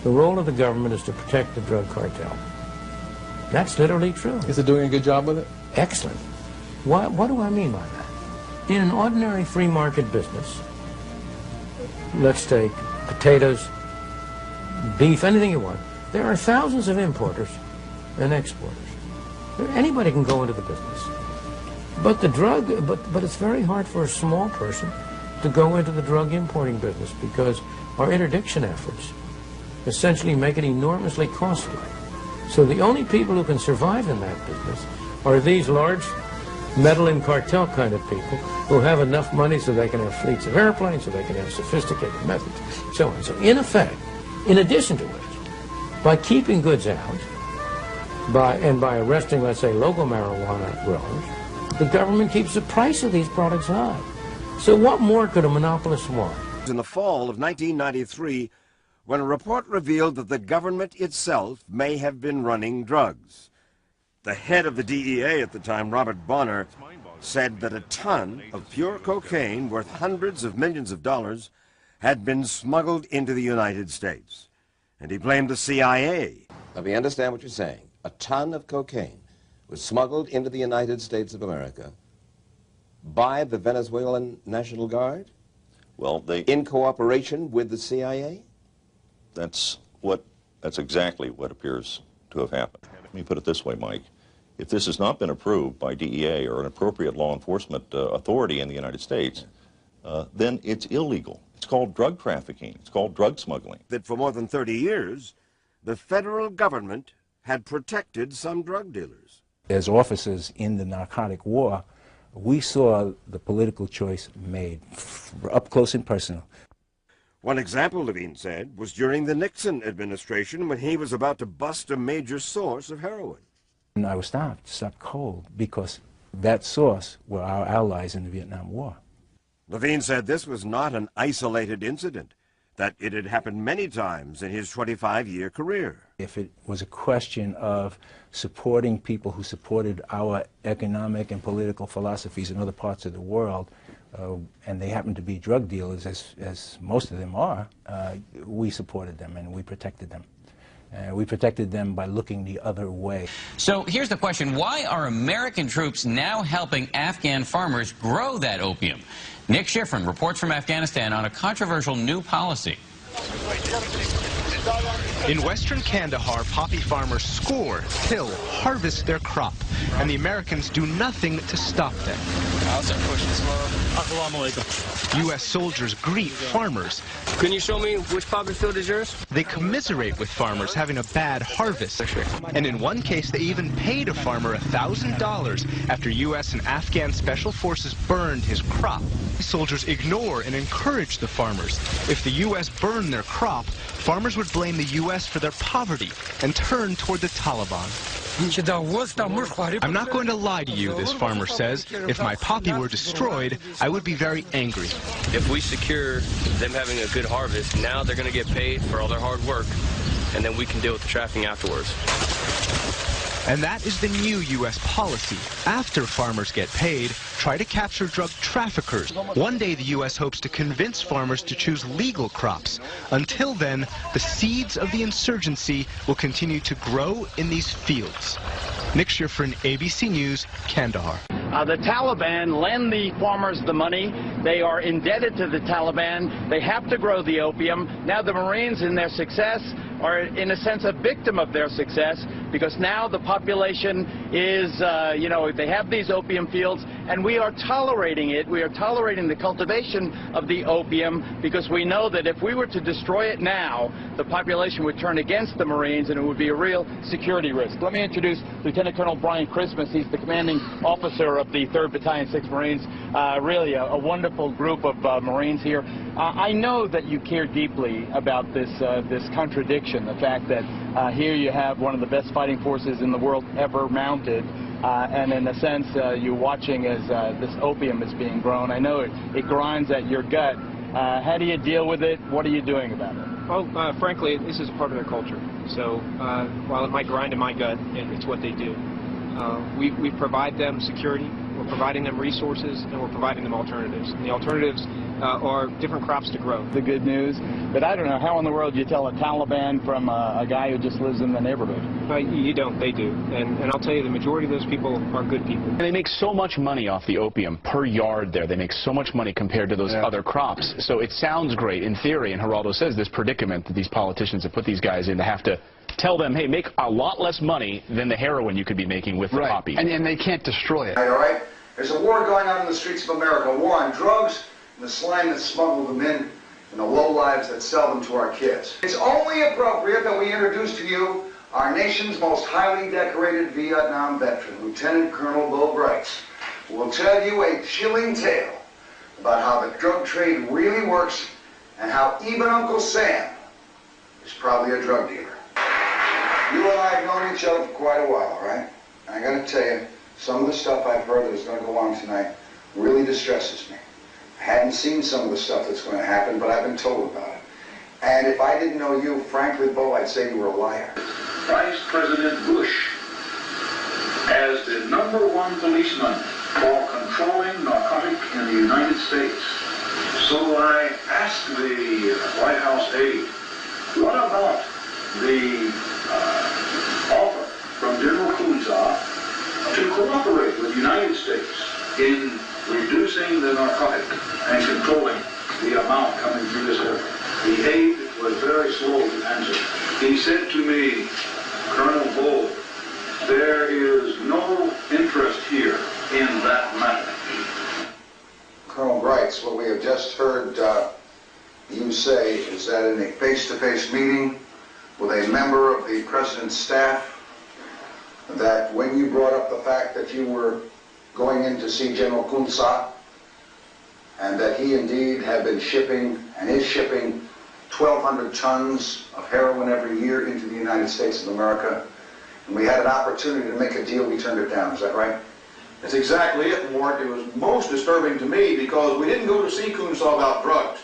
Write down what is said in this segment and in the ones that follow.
the role of the government is to protect the drug cartel. That's literally true. Is it doing a good job with it? Excellent. What do I mean by that? In an ordinary free market business, let's take potatoes, beef, anything you want, there are thousands of importers and exporters. Anybody can go into the business. But it's very hard for a small person to go into the drug importing business because our interdiction efforts essentially make it enormously costly. So the only people who can survive in that business are these large meddling cartel kind of people who have enough money so they can have fleets of airplanes, so they can have sophisticated methods, so on. So in effect, in addition to which, by keeping goods out, and by arresting, let's say, local marijuana growers, the government keeps the price of these products high. So what more could a monopolist want? In the fall of 1993, when a report revealed that the government itself may have been running drugs. The head of the DEA at the time, Robert Bonner, said that a ton of pure cocaine worth hundreds of millions of dollars had been smuggled into the United States. And he blamed the CIA. Let me understand what you're saying. A ton of cocaine was smuggled into the United States of America by the Venezuelan National Guard? Well, in cooperation with the CIA? That's exactly what appears to have happened. Let me put it this way, Mike. If this has not been approved by DEA or an appropriate law enforcement authority in the United States, then it's illegal. It's called drug trafficking. It's called drug smuggling. That for more than 30 years, the federal government had protected some drug dealers. As officers in the narcotic war, we saw the political choice made up close and personal. One example, Levine said, was during the Nixon administration when he was about to bust a major source of heroin. And I was stopped cold, because that source were our allies in the Vietnam War. Levine said this was not an isolated incident, that it had happened many times in his 25-year career. If it was a question of supporting people who supported our economic and political philosophies in other parts of the world, and they happened to be drug dealers, as most of them are, we supported them and we protected them. We protected them by looking the other way. So here's the question. Why are American troops now helping Afghan farmers grow that opium? Nick Schifrin reports from Afghanistan on a controversial new policy. In western Kandahar, poppy farmers score, till, harvest their crop, and the Americans do nothing to stop them. U.S. soldiers greet farmers. Can you show me which poppy field is yours? They commiserate with farmers having a bad harvest. And in one case, they even paid a farmer $1,000 after U.S. and Afghan special forces burned his crop. Soldiers ignore and encourage the farmers. If the U.S. burned their crop, farmers would blame the U.S. for their poverty and turn toward the Taliban. I'm not going to lie to you, this farmer says. If my poppy were destroyed, I would be very angry. If we secure them having a good harvest, now they're going to get paid for all their hard work, and then we can deal with the trafficking afterwards. And that is the new U.S. policy. After farmers get paid, try to capture drug traffickers. One day the U.S. hopes to convince farmers to choose legal crops. Until then, the seeds of the insurgency will continue to grow in these fields. Nick Schifrin, ABC News, Kandahar. The Taliban lend the farmers the money. They are indebted to the Taliban. They have to grow the opium. Now the Marines, in their success, are in a sense a victim of their success, because now the population is, they have these opium fields, and we are tolerating it. We are tolerating the cultivation of the opium because we know that if we were to destroy it now, the population would turn against the Marines and it would be a real security risk. Let me introduce Lieutenant Colonel Brian Christmas. He's the commanding officer of the 3rd Battalion, 6th Marines. Really a wonderful group of Marines here. I know that you care deeply about this contradiction, the fact that here you have one of the best fighting forces in the world ever mounted, and in a sense you're watching as this opium is being grown. I know it grinds at your gut. How do you deal with it? What are you doing about it? Well, frankly, this is part of their culture. So while it might grind in my gut, it's what they do. We provide them security, we're providing them resources, and we're providing them alternatives. And the alternatives or different crops to grow. The good news, but I don't know how in the world you tell a Taliban from a guy who just lives in the neighborhood. You don't, they do. And I'll tell you, the majority of those people are good people. And they make so much money off the opium per yard there. They make so much money compared to those other crops. So it sounds great in theory, and Geraldo says this predicament that these politicians have put these guys in to have to tell them, hey, make a lot less money than the heroin you could be making with the poppy. And they can't destroy it. All right? There's a war going on in the streets of America, a war on drugs and the slime that smuggled them in and the lowlives that sell them to our kids. It's only appropriate that we introduce to you our nation's most highly decorated Vietnam veteran, Lieutenant Colonel Bo Brights, who will tell you a chilling tale about how the drug trade really works and how even Uncle Sam is probably a drug dealer. You and I have known each other for quite a while, all right? And I gotta tell you, some of the stuff I've heard that is gonna go on tonight really distresses me. I hadn't seen some of the stuff that's going to happen, but I've been told about it. And if I didn't know you, frankly, Bo, I'd say you were a liar. Vice President Bush, as the #1 policeman for controlling narcotics in the United States. So I asked the White House aide, what about the offer from General Kunza to cooperate with the United States in reducing the narcotic and controlling the amount coming through this area? The aide was very slow to answer. He said to me, Colonel Bo, there is no interest here in that matter. Colonel Brights, what we have just heard you say is that in a face-to-face meeting with a member of the President's staff, that when you brought up the fact that you were going in to see General Kunza, and that he indeed had been shipping and is shipping 1,200 tons of heroin every year into the United States of America, and we had an opportunity to make a deal, we turned it down. Is that right? That's exactly it, Mort. It was most disturbing to me because we didn't go to see Kunza about drugs.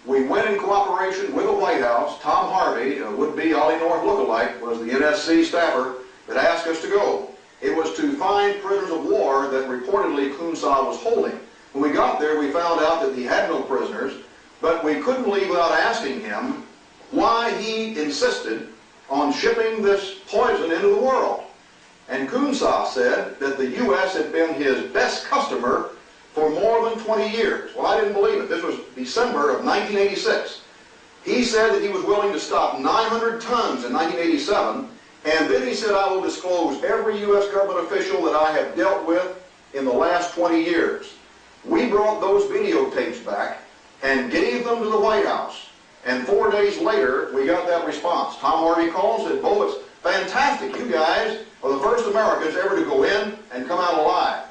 We went in cooperation with the White House. Tom Harvey, a would-be Ollie North lookalike, was the NSC staffer that asked us to go. It was to find prisoners of war that reportedly Kunza was holding. When we got there, we found out that he had no prisoners, but we couldn't leave without asking him why he insisted on shipping this poison into the world. And Kunza said that the U.S. had been his best customer for more than 20 years. Well, I didn't believe it. This was December of 1986. He said that he was willing to stop 900 tons in 1987, and then he said, I will disclose every U.S. government official that I have dealt with in the last 20 years. We brought those videotapes back and gave them to the White House. And 4 days later, we got that response. Tom Harvey called and said, Bo, it's fantastic. You guys are the first Americans ever to go in and come out alive.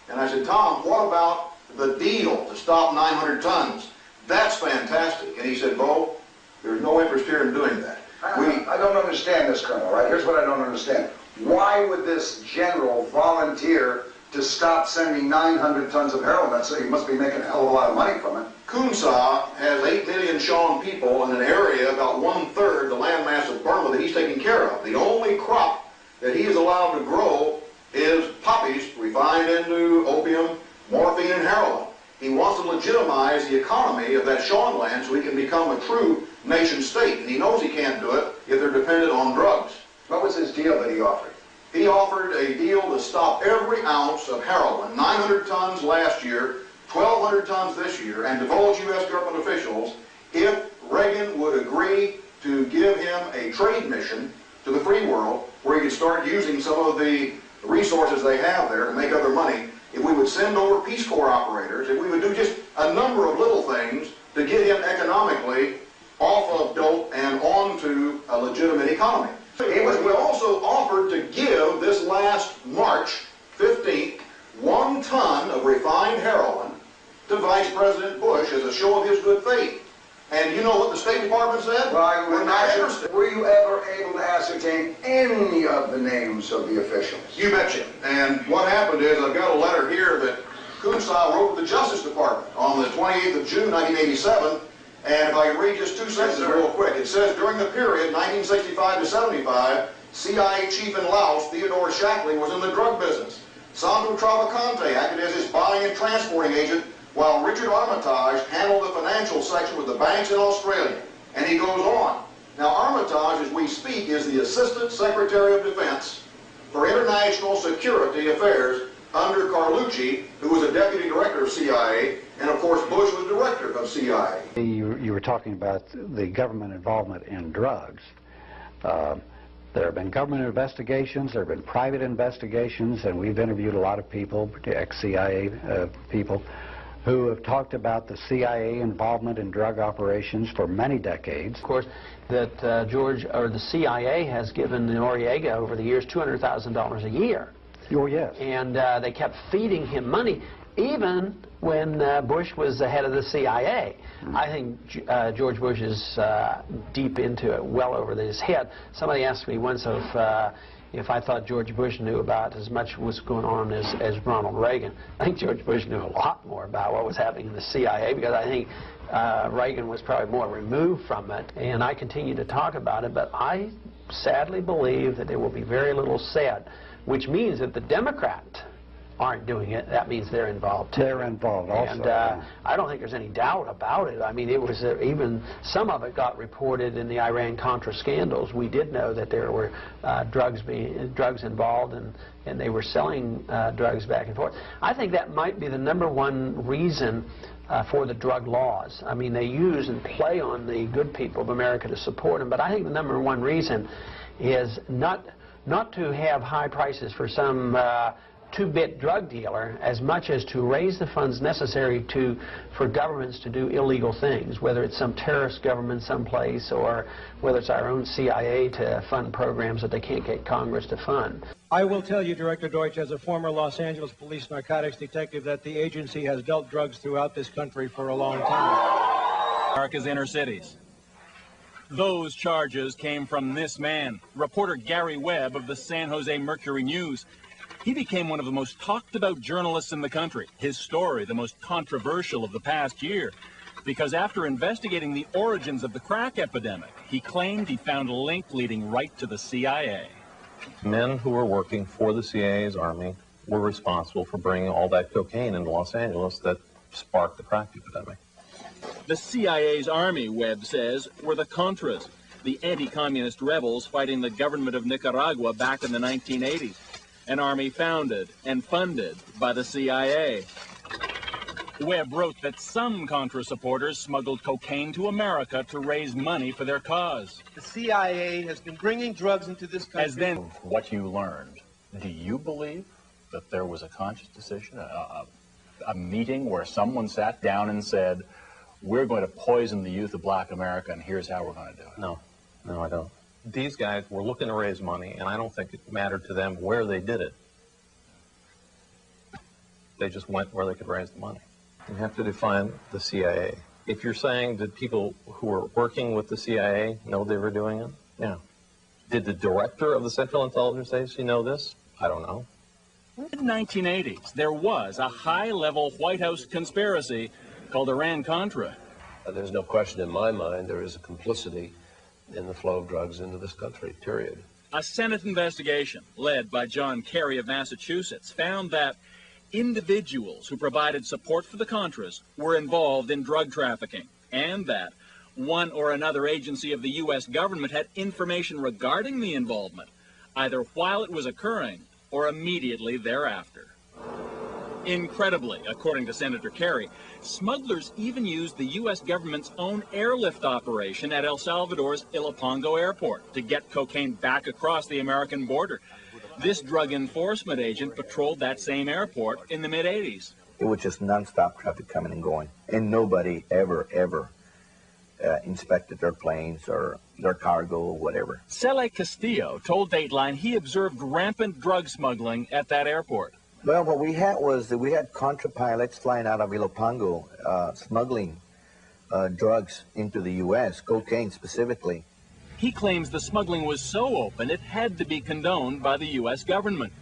And I said, Tom, what about the deal to stop 900 tons? That's fantastic. And he said, Bo, there's no interest here in doing that. I don't understand this, Colonel, right? Here's what I don't understand. Why would this general volunteer to stop sending 900 tons of heroin? That's, he must be making a hell of a lot of money from it. Kunza has 8 million Sean people in an area about 1/3 the landmass of Burma that he's taking care of. The only crop that he is allowed to grow is poppies refined into opium, morphine, and heroin. He wants to legitimize the economy of that Sean land so he can become a true nation state. And he knows he can't do it if they're dependent on drugs. What was his deal that he offered? He offered a deal to stop every ounce of heroin, 900 tons last year, 1,200 tons this year, and divulge U.S. government officials if Reagan would agree to give him a trade mission to the free world where he could start using some of the resources they have there to make other money. If we would send over Peace Corps operators, if we would do just a number of little things to get him economically off of dope and onto a legitimate economy. We also offered to give this last March 15th 1 ton of refined heroin to Vice President Bush as a show of his good faith. And you know what the State Department said? Well, we're not interested. Were you ever able to ascertain any of the names of the officials? You betcha. And what happened is I've got a letter here that Kunza wrote to the Justice Department on the 28th of June, 1987. And if I can read just 2 sentences real quick. It says, during the period 1965 to 75, CIA chief in Laos, Theodore Shackley, was in the drug business. Sandro Travacante acted as his buying and transporting agent while Richard Armitage handled the financial section with the banks in Australia. And he goes on. Now, Armitage, as we speak, is the Assistant Secretary of Defense for International Security Affairs under Carlucci, who was a Deputy Director of CIA, and of course Bush was Director of CIA. You were talking about the government involvement in drugs. There have been government investigations, there have been private investigations, and we've interviewed a lot of people, ex-CIA people, who have talked about the CIA involvement in drug operations for many decades. Of course, that the CIA has given Noriega over the years $200,000 a year. Oh, yes. And they kept feeding him money, even when Bush was the head of the CIA. I think George Bush is deep into it, well over his head. Somebody asked me once if I thought George Bush knew about as much what's going on as Ronald Reagan. I think George Bush knew a lot more about what was happening in the CIA, because I think Reagan was probably more removed from it. And I continue to talk about it, but I sadly believe that there will be very little said, which means that the Democrats aren't doing it. That means they're involved too. They're involved also. And I don't think there's any doubt about it. I mean, it was even some of it got reported in the Iran-Contra scandals. We did know that there were drugs involved, and they were selling drugs back and forth. I think that might be the #1 reason for the drug laws. I mean, they use and play on the good people of America to support them, but I think the #1 reason is not to have high prices for some two-bit drug dealer, as much as to raise the funds necessary for governments to do illegal things, whether it's some terrorist government someplace or whether it's our own CIA to fund programs that they can't get Congress to fund. I will tell you, Director Deutsch, as a former Los Angeles police narcotics detective, that the agency has dealt drugs throughout this country for a long time. America's inner cities. Those charges came from this man, reporter Gary Webb of the San Jose Mercury News. He became one of the most talked about journalists in the country. His story, the most controversial of the past year, because after investigating the origins of the crack epidemic, he claimed he found a link leading right to the CIA. Men who were working for the CIA's army were responsible for bringing all that cocaine into Los Angeles that sparked the crack epidemic. The CIA's army, Webb says, were the Contras, the anti-communist rebels fighting the government of Nicaragua back in the 1980s. An army founded and funded by the CIA. Webb wrote that some Contra supporters smuggled cocaine to America to raise money for their cause. The CIA has been bringing drugs into this country. As then, what you learned, do you believe that there was a conscious decision, a meeting where someone sat down and said, we're going to poison the youth of black America and here's how we're going to do it? No, I don't. These guys were looking to raise money, and I don't think it mattered to them where they did it. They just went where they could raise the money. You have to define the CIA. If you're saying that people who were working with the CIA know they were doing it, yeah. Did the director of the Central Intelligence Agency know this? I don't know. In the 1980s, there was a high-level White House conspiracy called Iran-Contra. There's no question in my mind there is a complicity in the flow of drugs into this country, period. A Senate investigation led by John Kerry of Massachusetts found that individuals who provided support for the Contras were involved in drug trafficking, and that one or another agency of the U.S. government had information regarding the involvement, either while it was occurring or immediately thereafter. Incredibly, according to Senator Kerry, smugglers even used the U.S. government's own airlift operation at El Salvador's Ilopango airport to get cocaine back across the American border. This drug enforcement agent patrolled that same airport in the mid-'80s. It was just non-stop traffic coming and going, and nobody ever inspected their planes or their cargo or whatever. Cele Castillo told Dateline he observed rampant drug smuggling at that airport. Well, what we had was that we had Contra pilots flying out of Ilopango, smuggling drugs into the U.S., cocaine specifically. He claims the smuggling was so open it had to be condoned by the U.S. government.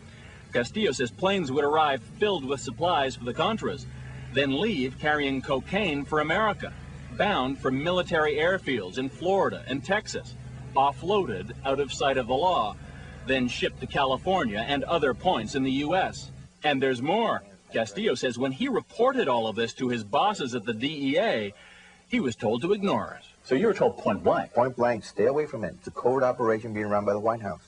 Castillo says planes would arrive filled with supplies for the Contras, then leave carrying cocaine for America, bound for military airfields in Florida and Texas, offloaded out of sight of the law, then shipped to California and other points in the U.S. And there's more. Castillo says when he reported all of this to his bosses at the DEA, he was told to ignore it. So you were told point blank? Point blank, stay away from it. It's a covert operation being run by the White House.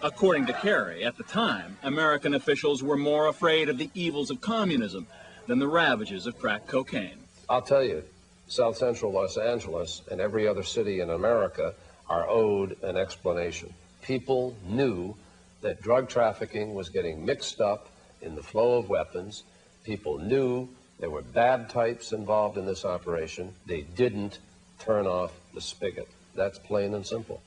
According to Kerry, at the time, American officials were more afraid of the evils of communism than the ravages of crack cocaine. I'll tell you, South Central Los Angeles and every other city in America are owed an explanation. People knew that drug trafficking was getting mixed up in the flow of weapons. People knew there were bad types involved in this operation. They didn't turn off the spigot. That's plain and simple.